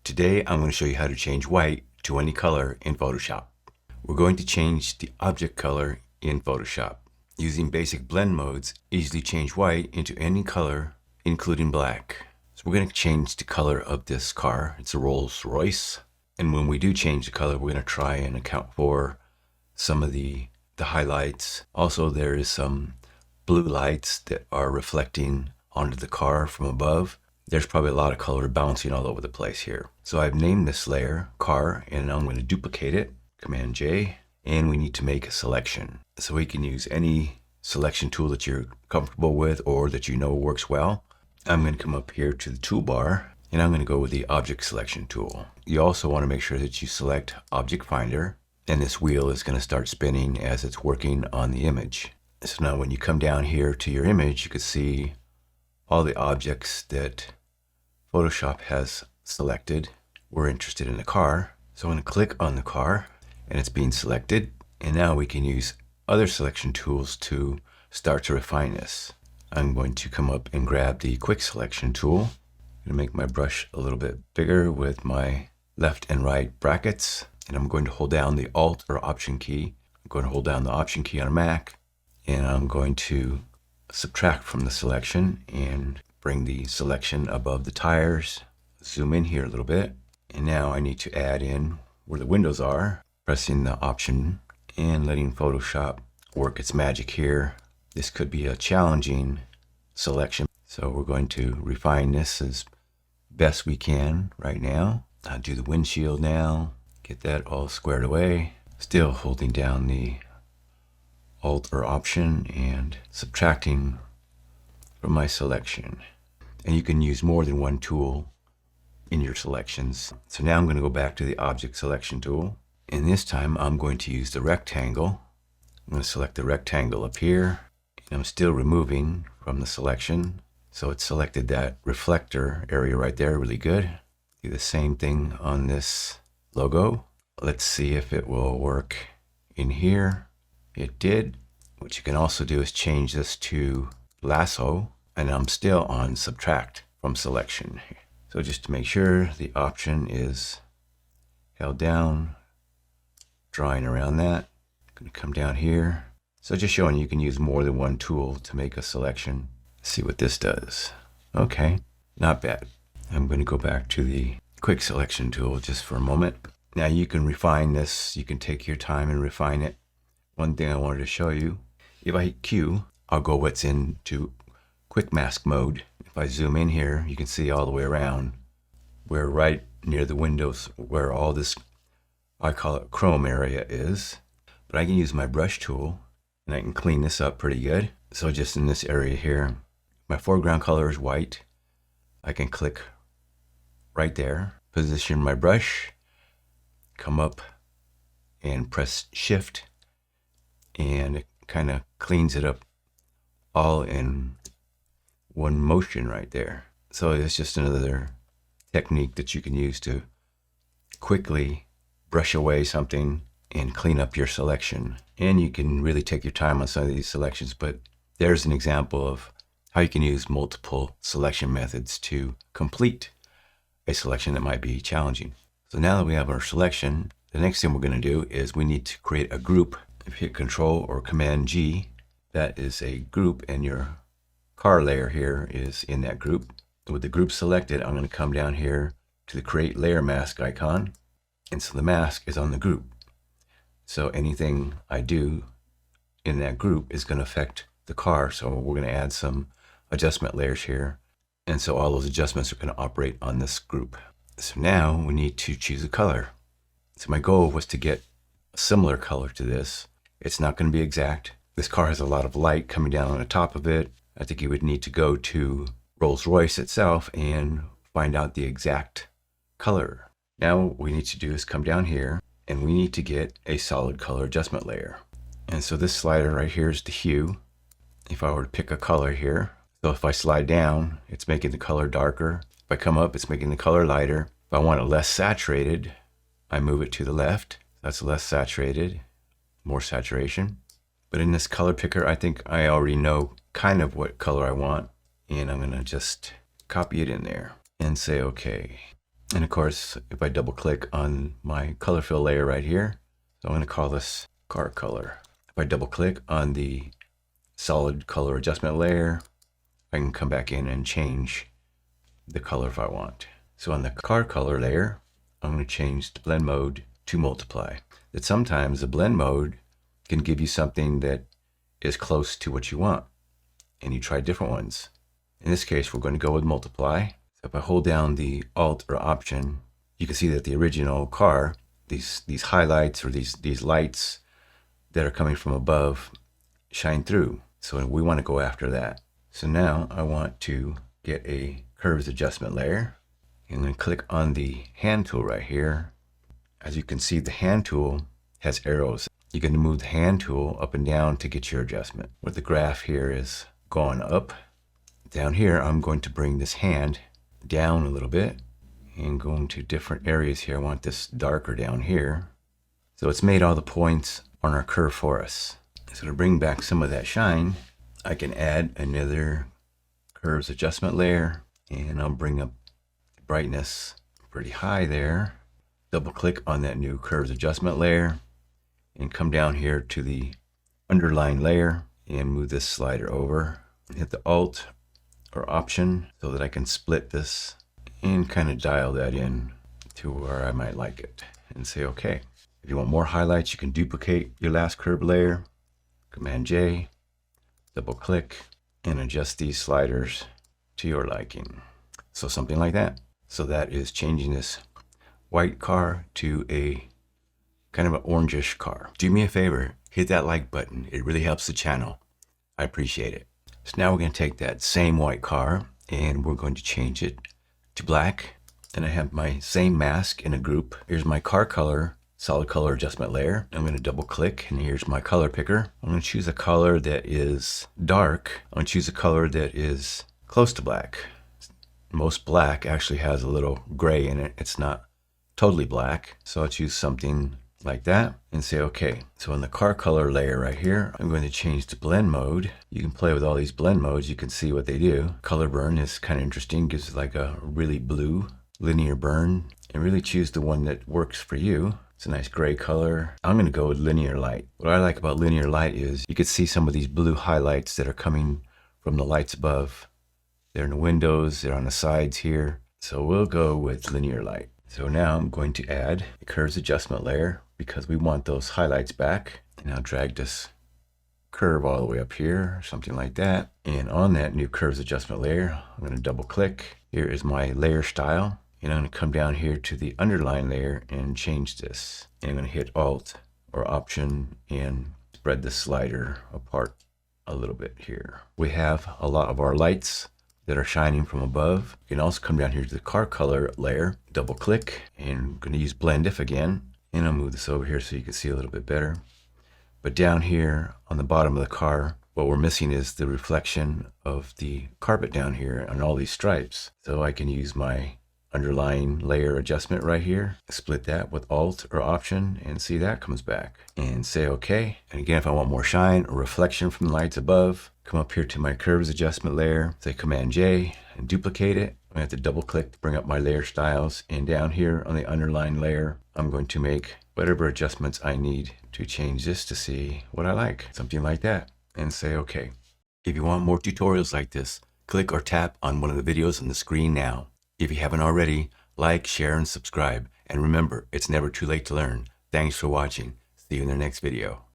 Today I'm going to show you how to change white to any color in Photoshop. We're going to change the object color in Photoshop. Using basic blend modes, easily change white into any color, including black. So we're going to change the color of this car. It's a Rolls Royce. And when we do change the color, we're going to try and account for some of the highlights. Also, there is some blue lights that are reflecting onto the car from above. There's probably a lot of color bouncing all over the place here. So I've named this layer car, and I'm going to duplicate it, Command J, and we need to make a selection. So we can use any selection tool that you're comfortable with or that you know works well. I'm going to come up here to the toolbar, and I'm going to go with the object selection tool. You also want to make sure that you select Object Finder, and this wheel is going to start spinning as it's working on the image. So now when you come down here to your image, you can see all the objects that Photoshop has selected. We're interested in the car, so I'm going to click on the car, and it's being selected. And now we can use other selection tools to start to refine this. I'm going to come up and grab the quick selection tool. I'm going to make my brush a little bit bigger with my left and right brackets, and I'm going to hold down the Alt or Option key. I'm going to hold down the Option key on a Mac, and I'm going to subtract from the selection and bring the selection above the tires. Zoom in here a little bit, and now I need to add in where the windows are, pressing the Option and letting Photoshop work its magic here. This could be a challenging selection, so we're going to refine this as best we can right now. I'll do the windshield now, get that all squared away, still holding down the Alt or Option and subtracting from my selection. And you can use more than one tool in your selections. So now I'm going to go back to the object selection tool, and this time I'm going to use the rectangle. I'm going to select the rectangle up here, and I'm still removing from the selection. So it selected that reflector area right there really good. Do the same thing on this logo. Let's see if it will work in here. It did. What you can also do is change this to lasso, and I'm still on subtract from selection. So just to make sure the Option is held down, drawing around that. I'm going to come down here. So just showing you can use more than one tool to make a selection. Let's see what this does. Okay, not bad. I'm going to go back to the quick selection tool just for a moment. Now you can refine this. You can take your time and refine it. One thing I wanted to show you, if I hit Q, I'll go what's into quick mask mode. If I zoom in here, you can see all the way around. We're right near the windows where all this, I call it chrome area is. But I can use my brush tool, and I can clean this up pretty good. So just in this area here, my foreground color is white. I can click right there, position my brush, come up and press Shift, and it kind of cleans it up all in one motion right there. So it's just another technique that you can use to quickly brush away something and clean up your selection. And you can really take your time on some of these selections, but there's an example of how you can use multiple selection methods to complete a selection that might be challenging. So now that we have our selection, the next thing we're going to do is we need to create a group. If you hit Control or Command G, that is a group, and your car layer here is in that group. With the group selected, I'm going to come down here to the Create Layer Mask icon, and so the mask is on the group. So anything I do in that group is going to affect the car, so we're going to add some adjustment layers here, and so all those adjustments are going to operate on this group. So now we need to choose a color. So my goal was to get a similar color to this. It's not going to be exact. This car has a lot of light coming down on the top of it. I think you would need to go to Rolls-Royce itself and find out the exact color. Now what we need to do is come down here, and we need to get a solid color adjustment layer. And so this slider right here is the hue. If I were to pick a color here, so if I slide down, it's making the color darker. If I come up, it's making the color lighter. If I want it less saturated, I move it to the left. That's less saturated, more saturation. But in this color picker, I think I already know kind of what color I want, and I'm going to just copy it in there and say okay. And of course, if I double click on my color fill layer right here, so I'm going to call this car color. If I double click on the solid color adjustment layer, I can come back in and change the color if I want. So on the car color layer, I'm going to change the blend mode to multiply. That sometimes the blend mode can give you something that is close to what you want, and you try different ones. In this case, we're going to go with multiply. So if I hold down the Alt or Option, you can see that the original car, these highlights or these lights that are coming from above shine through. So we want to go after that. So now I want to get a curves adjustment layer. I'm going to click on the hand tool right here. As you can see, the hand tool has arrows. You can move the hand tool up and down to get your adjustment. Where the graph here is going up. Down here, I'm going to bring this hand down a little bit and go into different areas here. I want this darker down here. So it's made all the points on our curve for us. So to bring back some of that shine, I can add another curves adjustment layer, and I'll bring up the brightness pretty high there. Double click on that new curves adjustment layer and come down here to the underline layer and move this slider over. Hit the Alt or Option so that I can split this and kind of dial that in to where I might like it and say okay. If you want more highlights, you can duplicate your last curve layer, Command J, double click, and adjust these sliders to your liking. So something like that. So that is changing this white car to a kind of an orangish car. Do me a favor, hit that like button. It really helps the channel. I appreciate it. So now we're going to take that same white car and we're going to change it to black. And I have my same mask in a group. Here's my car color, solid color adjustment layer. I'm going to double click and here's my color picker. I'm going to choose a color that is dark. I'm going to choose a color that is close to black. Most black actually has a little gray in it. It's not totally black. So I'll choose something like that and say okay. So in the car color layer right here, I'm going to change to blend mode. You can play with all these blend modes. You can see what they do. Color burn is kind of interesting. Gives it like a really blue linear burn, and really choose the one that works for you. It's a nice gray color. I'm going to go with linear light. What I like about linear light is you can see some of these blue highlights that are coming from the lights above. They're in the windows, they're on the sides here. So we'll go with linear light. So now I'm going to add a curves adjustment layer because we want those highlights back. And I'll drag this curve all the way up here, something like that. And on that new curves adjustment layer, I'm going to double click. Here is my layer style. And I'm going to come down here to the underline layer and change this. And I'm going to hit Alt or Option and spread the slider apart a little bit here. We have a lot of our lights that are shining from above. You can also come down here to the car color layer, double click, and I'm going to use blend if again. And I'll move this over here so you can see a little bit better. But down here on the bottom of the car, what we're missing is the reflection of the carpet down here on all these stripes. So I can use my underline layer adjustment right here, split that with Alt or Option and see that comes back and say okay. And again, if I want more shine or reflection from the lights above, come up here to my curves adjustment layer, say Command J and duplicate it. I'm going to have to double click to bring up my layer styles, and down here on the underline layer, I'm going to make whatever adjustments I need to change this to see what I like, something like that, and say okay. If you want more tutorials like this, click or tap on one of the videos on the screen now. If you haven't already, like, share, and subscribe. And remember, it's never too late to learn. Thanks for watching. See you in the next video.